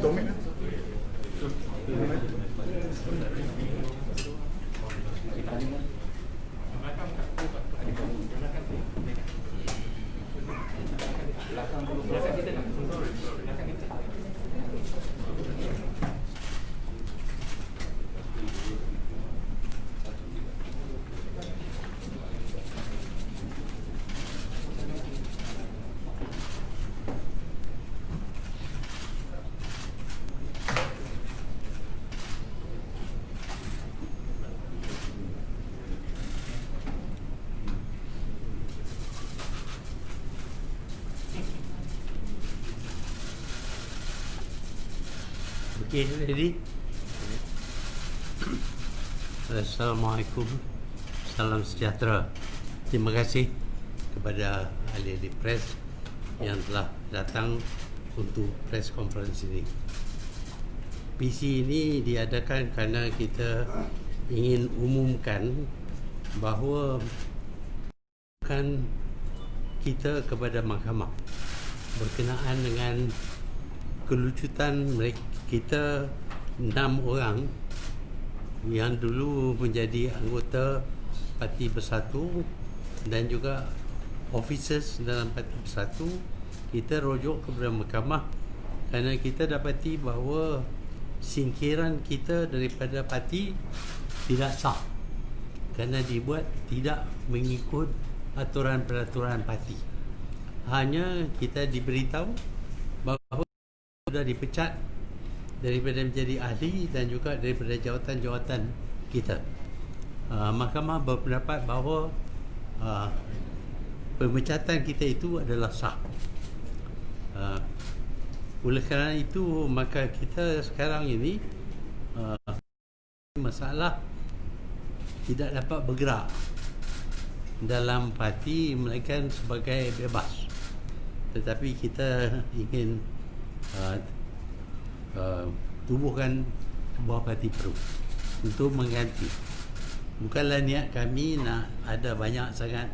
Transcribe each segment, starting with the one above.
Tomik lah. Okay, ready? Assalamualaikum, salam sejahtera. Terima kasih kepada ahli-ahli pres yang telah datang untuk press conference ini. PC ini diadakan kerana kita ingin umumkan bahawa kan kita kepada mahkamah berkenaan dengan kelucutan mereka. Kita 6 orang yang dulu menjadi anggota Parti Bersatu dan juga officers dalam Parti Bersatu, kita rujuk kepada mahkamah kerana kita dapati bahawa singkiran kita daripada parti tidak sah kerana dibuat tidak mengikut aturan-peraturan parti. Hanya kita diberitahu bahawa sudah dipecat daripada menjadi ahli dan juga daripada jawatan-jawatan kita. Mahkamah berpendapat bahawa pemecatan kita itu adalah sah. Oleh kerana itu, maka kita sekarang ini masalah tidak dapat bergerak dalam parti melainkan sebagai bebas. Tetapi kita ingin tubuhkan sebuah parti baru untuk mengganti. Bukanlah niat kami nak ada banyak sangat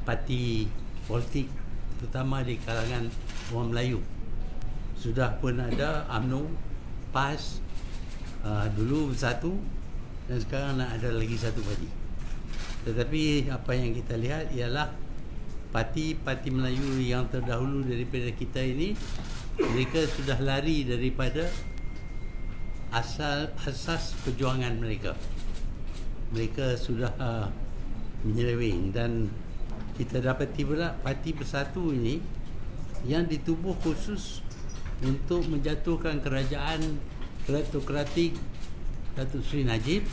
parti politik, terutama di kalangan orang Melayu. Sudah pun ada UMNO, PAS, dulu satu, dan sekarang nak ada lagi satu parti. Tetapi apa yang kita lihat ialah parti-parti Melayu yang terdahulu daripada kita ini, mereka sudah lari daripada asas perjuangan mereka. Mereka sudah menyeleweng, dan kita dapati pula Parti Bersatu ini yang ditubuh khusus untuk menjatuhkan kerajaan kleptokratik Datuk Seri Najib.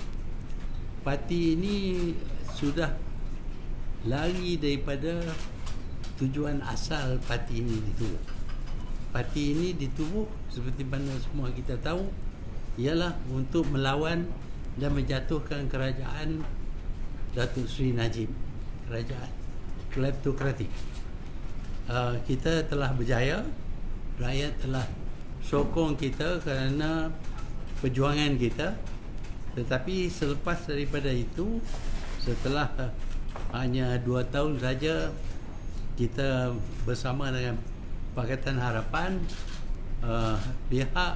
Parti ini sudah lari daripada tujuan asal parti ini ditubuh. Parti ini ditubuh seperti mana semua kita tahu ialah untuk melawan dan menjatuhkan kerajaan Datuk Seri Najib, kerajaan kleptokratik. Kita telah berjaya, rakyat telah sokong kita kerana perjuangan kita. Tetapi selepas daripada itu, setelah hanya 2 tahun saja kita bersama dengan Pakatan Harapan, pihak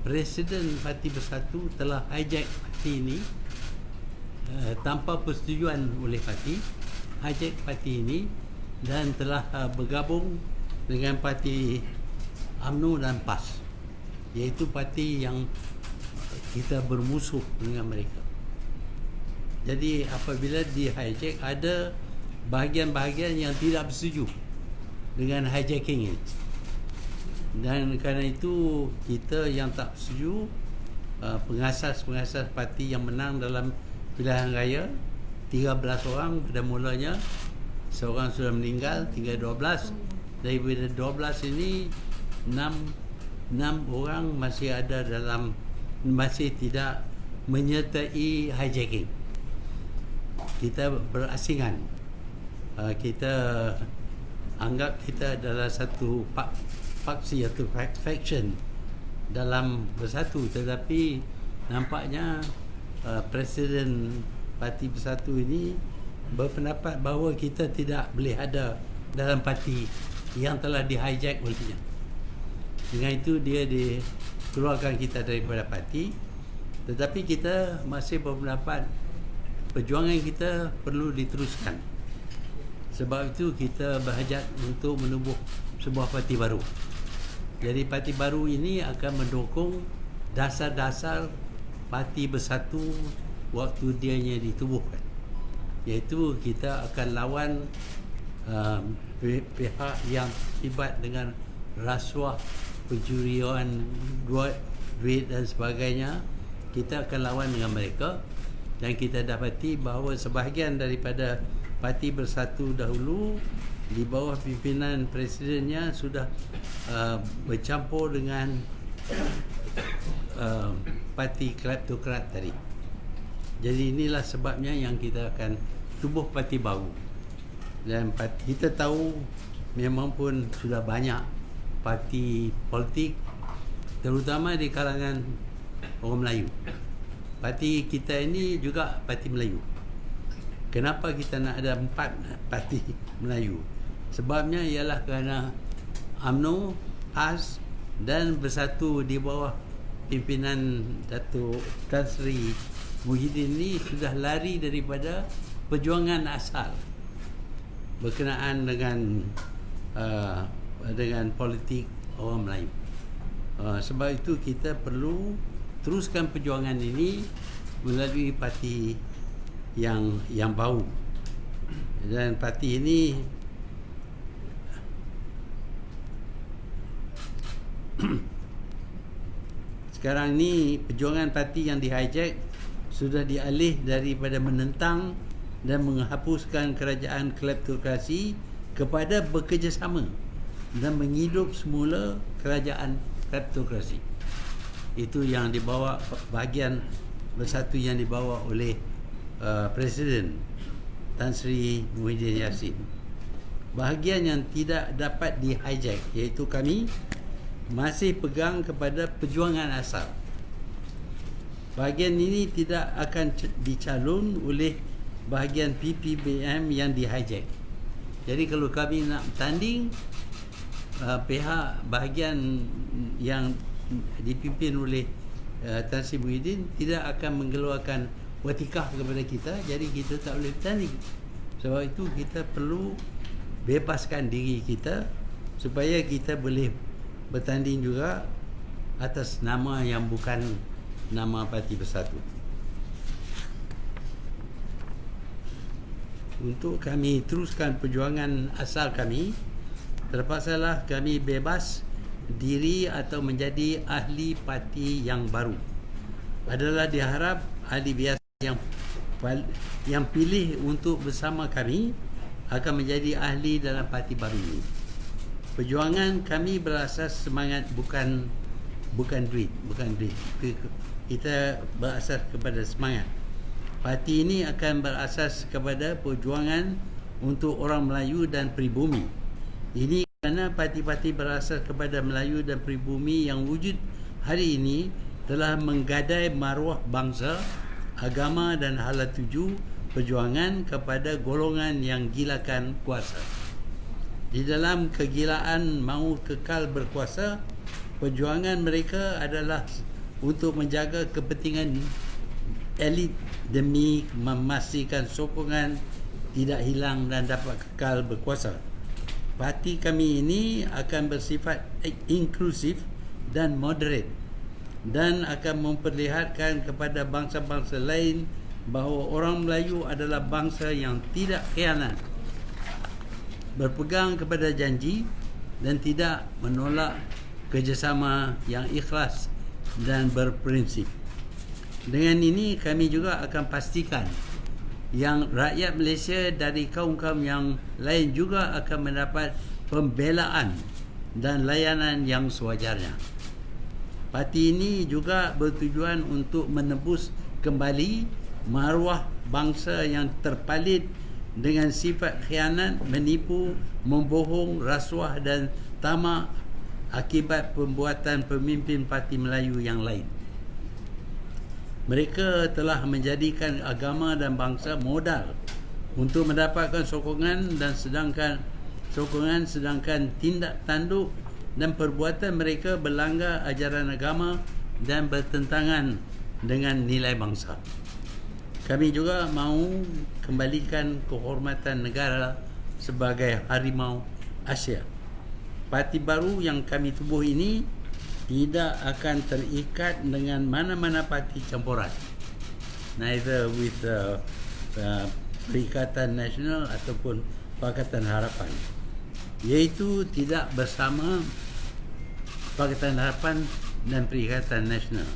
Presiden Parti Bersatu telah hijack parti ini tanpa persetujuan oleh parti, hijack parti ini dan telah bergabung dengan parti UMNO dan PAS, iaitu parti yang kita bermusuh dengan mereka. Jadi apabila di hijack, ada bahagian-bahagian yang tidak bersetuju dengan hijacking ini, dan kerana itu kita yang tak bersetuju, pengasas-pengasas parti yang menang dalam pilihan raya 13 orang pada mulanya, seorang sudah meninggal, tinggal 12. Daripada 12 ini 6 orang masih ada dalam, masih tidak menyertai hijacking. Kita berasingan, kita anggap kita adalah satu faksi atau faction dalam Bersatu, tetapi nampaknya Presiden Parti Bersatu ini berpendapat bahawa kita tidak boleh ada dalam parti yang telah di-hijack olehnya. Dengan itu dia keluarkan kita daripada parti, tetapi kita masih berpendapat perjuangan kita perlu diteruskan. Sebab itu kita berhajat untuk menubuh sebuah parti baru. Jadi parti baru ini akan mendukung dasar-dasar Parti Bersatu waktu dianya ditubuhkan, iaitu kita akan lawan pihak yang terlibat dengan rasuah, pencurian duit dan sebagainya. Kita akan lawan dengan mereka, dan kita dapati bahawa sebahagian daripada Parti Bersatu dahulu di bawah pimpinan presidennya sudah bercampur dengan parti kleptokrat tadi. Jadi inilah sebabnya yang kita akan tubuh parti baru. Dan kita tahu memang pun sudah banyak parti politik, terutama di kalangan orang Melayu. Parti kita ini juga parti Melayu. Kenapa kita nak ada 4 parti Melayu? Sebabnya ialah kerana UMNO, PAS dan Bersatu di bawah pimpinan Datuk Tan Sri Muhyiddin ini sudah lari daripada perjuangan asal berkenaan dengan politik orang Melayu. Sebab itu kita perlu teruskan perjuangan ini melalui parti yang baru. Dan parti ini sekarang ni perjuangan parti yang di-hijack sudah dialih daripada menentang dan menghapuskan kerajaan kleptokrasi kepada bekerjasama dan menghidup semula kerajaan kleptokrasi. Itu yang dibawa, bahagian Bersatu yang dibawa oleh Presiden Tan Sri Muhyiddin Yassin. Bahagian yang tidak dapat di-hijack, iaitu kami masih pegang kepada perjuangan asal. Bahagian ini tidak akan dicalon oleh bahagian PPBM yang di-hijack. Jadi kalau kami nak bertanding, pihak bahagian yang dipimpin oleh Tan Sri Muhyiddin tidak akan mengeluarkan watikah kepada kita, jadi kita tak boleh bertanding. Sebab itu kita perlu bebaskan diri kita supaya kita boleh bertanding juga atas nama yang bukan nama Parti Bersatu. Untuk kami teruskan perjuangan asal kami, terpaksalah kami bebas diri atau menjadi ahli parti yang baru. Adalah diharap ahli biasa yang pilih untuk bersama kami akan menjadi ahli dalam parti baru ini. Perjuangan kami berasas semangat, bukan duit. Kita berasas kepada semangat. Parti ini akan berasas kepada perjuangan untuk orang Melayu dan pribumi. Ini kerana parti-parti berasas kepada Melayu dan pribumi yang wujud hari ini telah menggadai maruah bangsa, agama dan hala tuju perjuangan kepada golongan yang gilakan kuasa. Di dalam kegilaan mahu kekal berkuasa, perjuangan mereka adalah untuk menjaga kepentingan elit demi memastikan sokongan tidak hilang dan dapat kekal berkuasa. Parti kami ini akan bersifat inklusif dan moderate dan akan memperlihatkan kepada bangsa-bangsa lain bahawa orang Melayu adalah bangsa yang tidak khianat, berpegang kepada janji dan tidak menolak kerjasama yang ikhlas dan berprinsip. Dengan ini kami juga akan pastikan yang rakyat Malaysia dari kaum-kaum yang lain juga akan mendapat pembelaan dan layanan yang sewajarnya. Parti ini juga bertujuan untuk menebus kembali maruah bangsa yang terpalit dengan sifat khianat, menipu, membohong, rasuah dan tamak akibat pembuatan pemimpin Parti Melayu yang lain. Mereka telah menjadikan agama dan bangsa modal untuk mendapatkan sokongan sedangkan tindak tanduk dan perbuatan mereka berlanggar ajaran agama dan bertentangan dengan nilai bangsa. Kami juga mahu kembalikan kehormatan negara sebagai harimau Asia. Parti baru yang kami tubuh ini tidak akan terikat dengan mana-mana parti campuran, neither with Perikatan Nasional ataupun Pakatan Harapan, iaitu tidak bersama Pakatan Harapan dan Perikatan Nasional.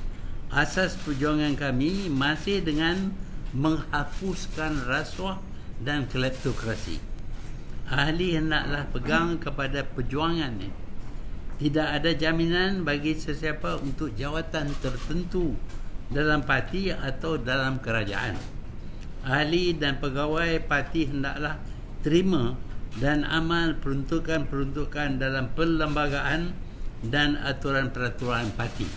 Asas perjuangan kami masih dengan menghapuskan rasuah dan kleptokrasi. Ahli hendaklah pegang kepada perjuangan ini. Tidak ada jaminan bagi sesiapa untuk jawatan tertentu dalam parti atau dalam kerajaan. Ahli dan pegawai parti hendaklah terima dan amal peruntukan-peruntukan dalam perlembagaan dan aturan-peraturan parti.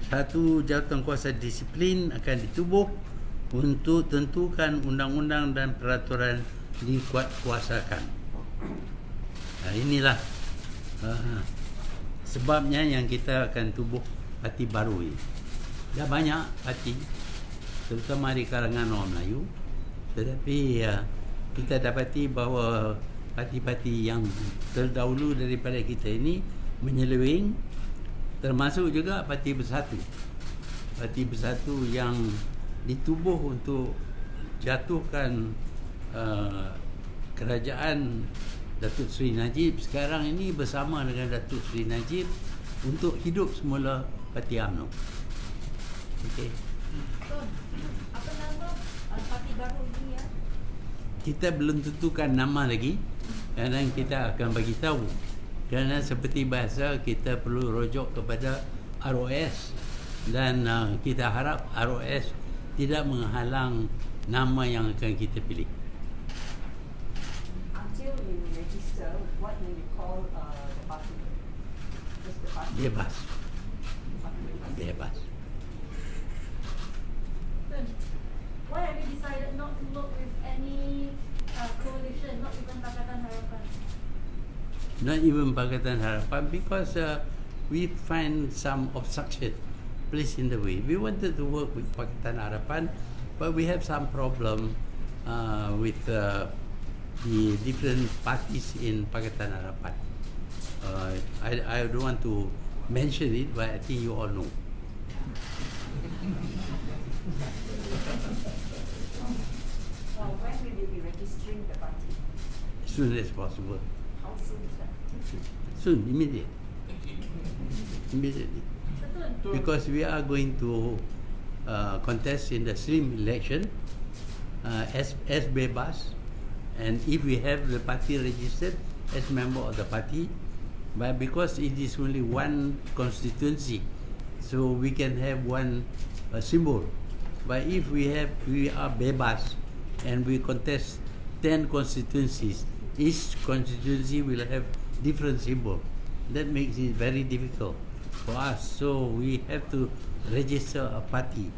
Satu jawatankuasa disiplin akan ditubuh untuk tentukan undang-undang dan peraturan dikuatkuasakan. Inilah sebabnya yang kita akan tubuh parti baru ini. Dah banyak parti, terutama di kalangan orang Melayu, tetapi kita dapati bahawa parti-parti yang terdahulu daripada kita ini menyeleweng, termasuk juga Parti Bersatu. Parti Bersatu yang ditubuh untuk jatuhkan kerajaan Datuk Seri Najib sekarang ini bersama dengan Datuk Seri Najib untuk hidup semula Parti UMNO. Okey. Apa nama parti baru ini ya? Kita belum tentukan nama lagi, kerana kita akan bagi tahu. Kerana seperti bahasa kita perlu rujuk kepada ROS dan kita harap ROS tidak menghalang nama yang akan kita pilih. Until you register, what do you call the party? Just the party? Bebas. Parti bebas. Bebas. Then, why have you decided not to work with any coalition, not even Pakatan Harapan? Not even Pakatan Harapan, because we find some obstruction placed in the way. We wanted to work with Pakatan Harapan, but we have some problem with the different parties in Pakatan Harapan. I don't want to mention it, but I think you all know. When will you be registering the party? As soon as possible. How soon is that? Soon, immediately. Immediately. Betul. Because we are going to contest in the slim election as bebas, and if we have the party registered as member of the party, but because it is only one constituency, so we can have one symbol. But if we are bebas and we contest 10 constituencies, each constituency will have different symbol. That makes it very difficult for us. So we have to register a party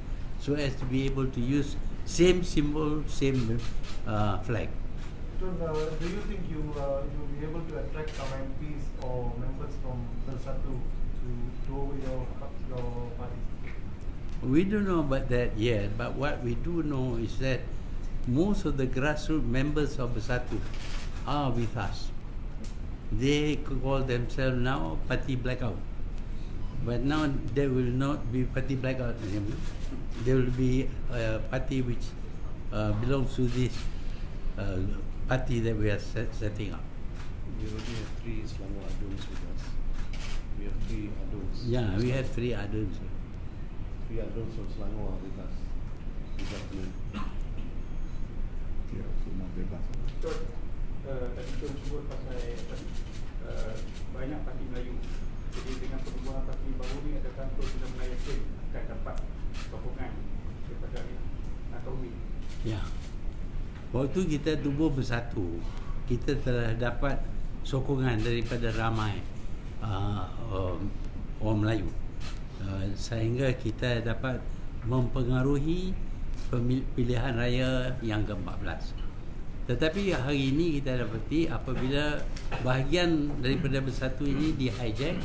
so as to be able to use same symbol, same flag. Do you think you will be able to attract some MPs or members from Bersatu to your party? We don't know about that yet, but what we do know is that most of the grassroots members of Bersatu are with us. They call themselves now Party Blackout. But now there will not be Party Blackout anymore. There will be a party which belongs to this party that we are setting up. We already have 3 Selangor Aduns with us. We have 3 Aduns. Yeah, we have 3 others. 3 Aduns from Selangor are with us. This afternoon. Ya, semua bebas. Tadi Tuan sebut pasal banyak parti Melayu. Jadi dengan pertumbuhan parti baru ni, adakah Tuan sudah mulai yakin akan dapat sokongan daripada Natomi? Ya. Waktu kita tubuh Bersatu, kita telah dapat sokongan daripada ramai orang Melayu, sehingga kita dapat mempengaruhi pilihan raya yang ke-14. Tetapi hari ini kita dapati apabila bahagian daripada Bersatu ini di hijack,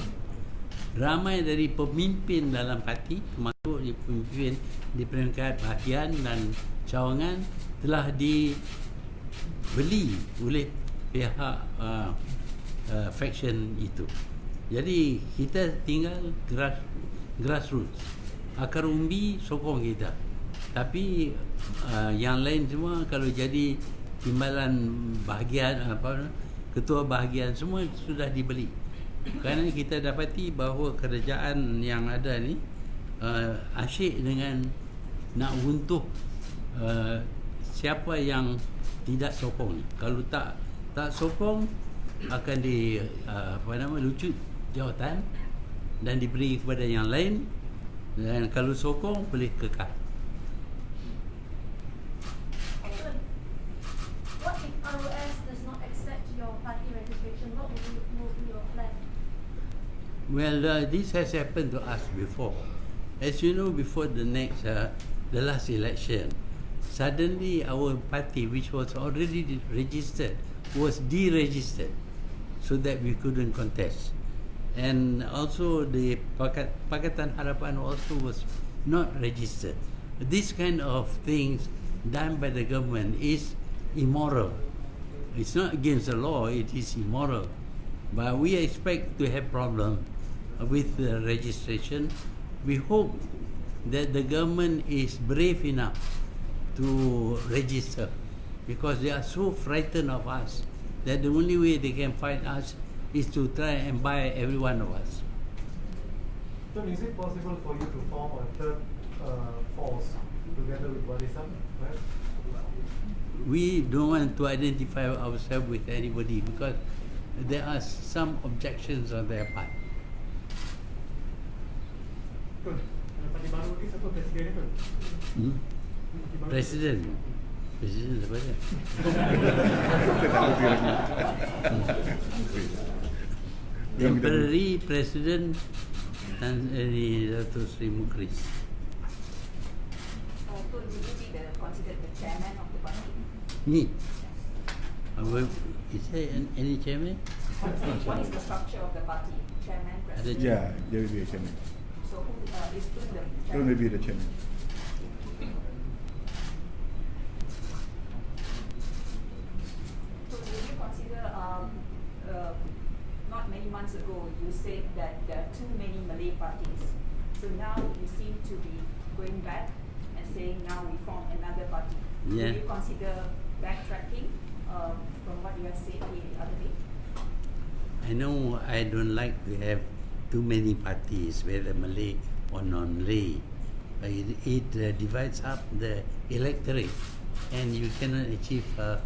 ramai dari pemimpin dalam parti, termasuk di pemimpin di peringkat bahagian dan cawangan, telah dibeli oleh pihak faction itu. Jadi kita tinggal grassroots, akar umbi sokong kita. Tapi yang lain semua kalau jadi timbalan bahagian ketua bahagian semua sudah dibeli. Kerana kita dapati bahawa kerajaan yang ada ni asyik dengan nak runtuh siapa yang tidak sokong ni. Kalau tak sokong akan lucut jawatan dan diberi kepada yang lain, dan kalau sokong boleh kekal. What if ROS does not accept your party registration? What will be your plan? Well, this has happened to us before. As you know, before the last election, suddenly our party, which was already registered, was deregistered, so that we couldn't contest. And also the Pakatan Harapan also was not registered. This kind of things done by the government is immoral. It's not against the law, it is immoral. But we expect to have problem with the registration. We hope that the government is brave enough to register, because they are so frightened of us that the only way they can fight us is to try and buy every one of us. So is it possible for you to form a third force together with Barisan? Right? We don't want to identify ourselves with anybody because there are some objections on their part. Tun, parti baru ni siapa presiden ni, Tun? Parti baru. Presiden siapa dia? Temporary President Tan Dato' Sri Mukris. So will you be considered the chairman of the party? Me. Is there any chairman? What is the structure of the party? Chairman, Ada president? chairman. Yeah, there will be a chairman. So who is Tun the Tun chairman? will be the chairman. So will you consider, not many months ago, you said that there are too many Malay parties. So now you seem to be going back and saying now we form another party. Yeah. Will you consider backtracking from what you have said the other day? I know I don't like to have too many parties, whether Malay or non-Malay. It divides up the electorate, and you cannot achieve a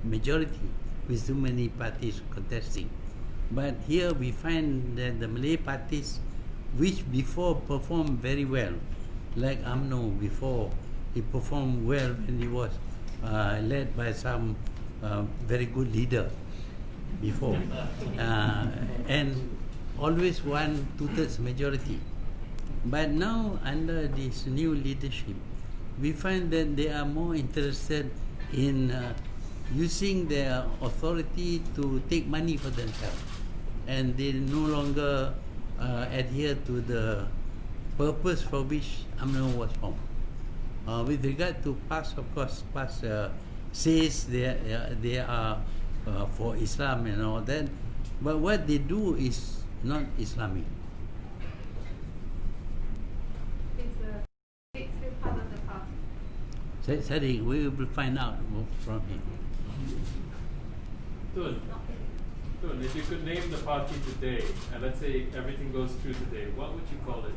majority with too many parties contesting. But here we find that the Malay parties, which before performed very well, like UMNO before, he performed well when he was led by some very good leader before, and always won 2/3 majority. But now under this new leadership, we find that they are more interested in using their authority to take money for themselves, and they no longer adhere to the purpose for which UMNO was formed. With regard to PAS, of course, PAS says they are for Islam and all that, but what they do is not Islamic. It's still part of the party. Sorry, we will find out from him. Tun, if you could name the party today, and let's say everything goes through today, what would you call it?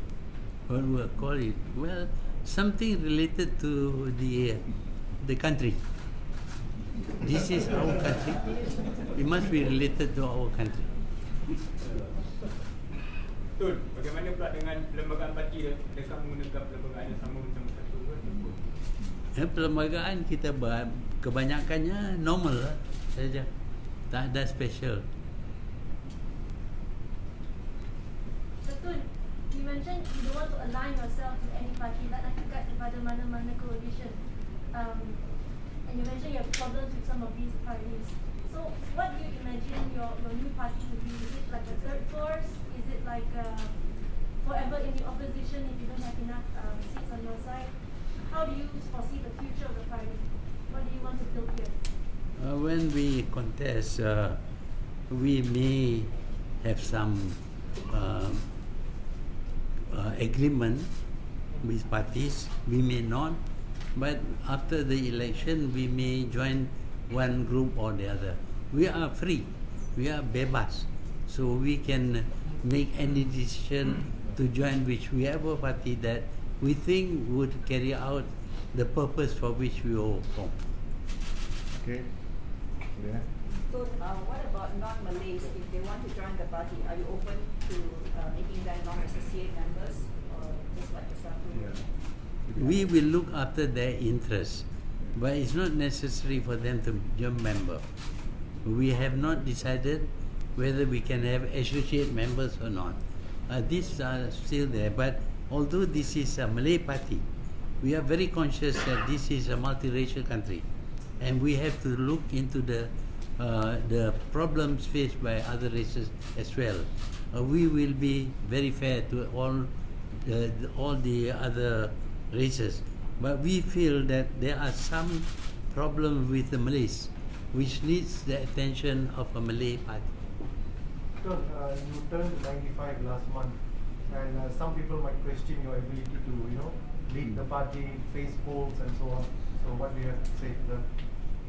What we call it? Well, something related to the country. This is our country. It must be related to our country. Tun, bagaimana pula dengan perlembagaan parti dia? Adakah menggunakan perlembagaan yang sama macam satu ke ataupun? Perlembagaan kita kebanyakannya normal lah saja. Tak ada special. Betul. You mentioned you don't want to align yourself with any party, tak nak ikat kepada mana-mana coalition. And you mentioned you have problems with some of these parties. So what do you imagine your new party to be? Is it like a third force? Is it like forever in the opposition if you don't have enough seats on your side? How do you foresee the future of the party? What do you want to build here? When we contest, we may have some agreement with parties, we may not, but after the election we may join one group or the other. We are free, we are bebas, so we can make any decision to join whichever party that we think would carry out the purpose for which we all form. Okay. Yeah. So what about non-Malays? If they want to join the party, are you open to making them non-associate members or just like the Satu? Yeah. We will look after their interests, but it's not necessary for them to become member. We have not decided whether we can have associate members or not. These are still there, but although this is a Malay party, we are very conscious that this is a multiracial country, and we have to look into the problems faced by other races as well. We will be very fair to all the other races, but we feel that there are some problems with the Malays which needs the attention of a Malay party. Sir, you turned 95 last month, and some people might question your ability to, lead the party, face polls, and so on. So, what do you have to say to them?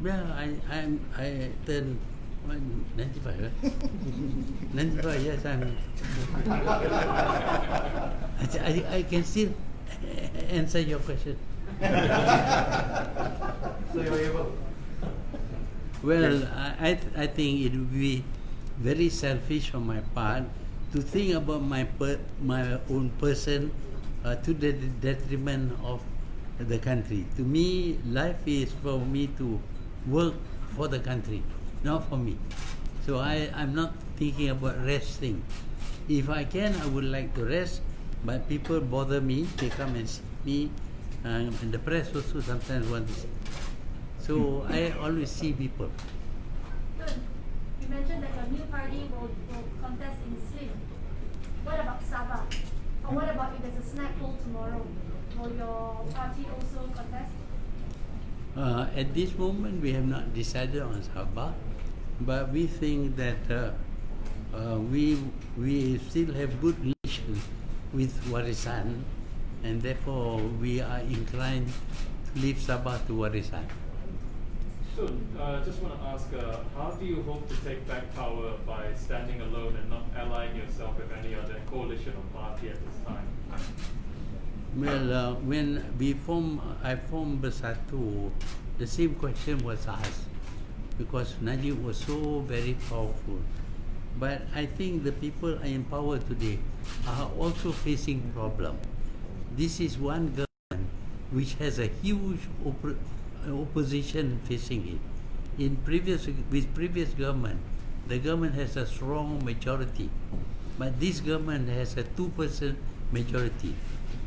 Yeah, I turned 95. Right? 95. Yes, I can still answer your question. So you're able. Well, I think it would be very selfish on my part to think about my own person to the detriment of the country. To me, life is for me to work for the country, not for me. So I'm not thinking about resting. If I can, I would like to rest, but people bother me. They come and see me, and the press also sometimes want to see. So I always see people. Good. You mentioned that your new party will contest in Slim. What about Sabah? Or what about if there's a snap poll tomorrow? Will your party also contest? At this moment, we have not decided on Sabah, but we think that we still have good relations with Warisan, and therefore we are inclined to leave Sabah to Warisan. So, just want to ask, how do you hope to take back power by standing alone and not allying yourself with any other coalition or party at this time? Well, when I formed Bersatu, the same question was asked because Najib was so very powerful. But I think the people in power today are also facing problem. This is one government which has a huge opposition facing it. With previous government, the government has a strong majority, but this government has a 2% majority.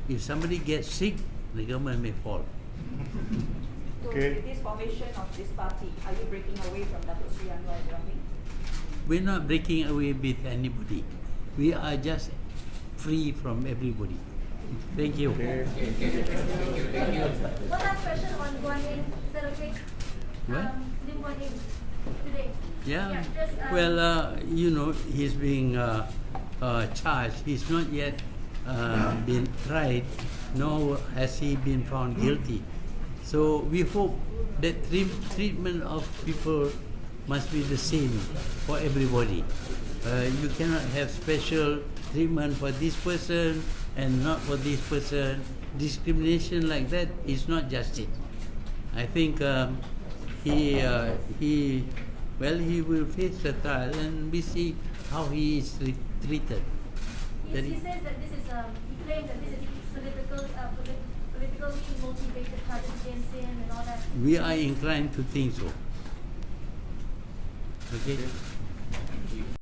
If somebody gets sick, the government may fall. So Okay. with this formation of this party, are you breaking away from Datuk Sri Anwar Ibrahim? We're not breaking away with anybody. We are just free from everybody. Thank you. Okay. One last question on Guan Yin. Is that okay? What? Lim Guan Yin today. Yeah. just, Well, he's being charged. He's not yet been tried, nor has he been found guilty. So we hope that treatment of people must be the same for everybody. You cannot have special treatment for this person and not for this person. Discrimination like that is not justice. I think he will face the trial, and we see how he is treated. He says that this is he claims that this is politically motivated charges against him and all that. We are inclined to think so. Okay?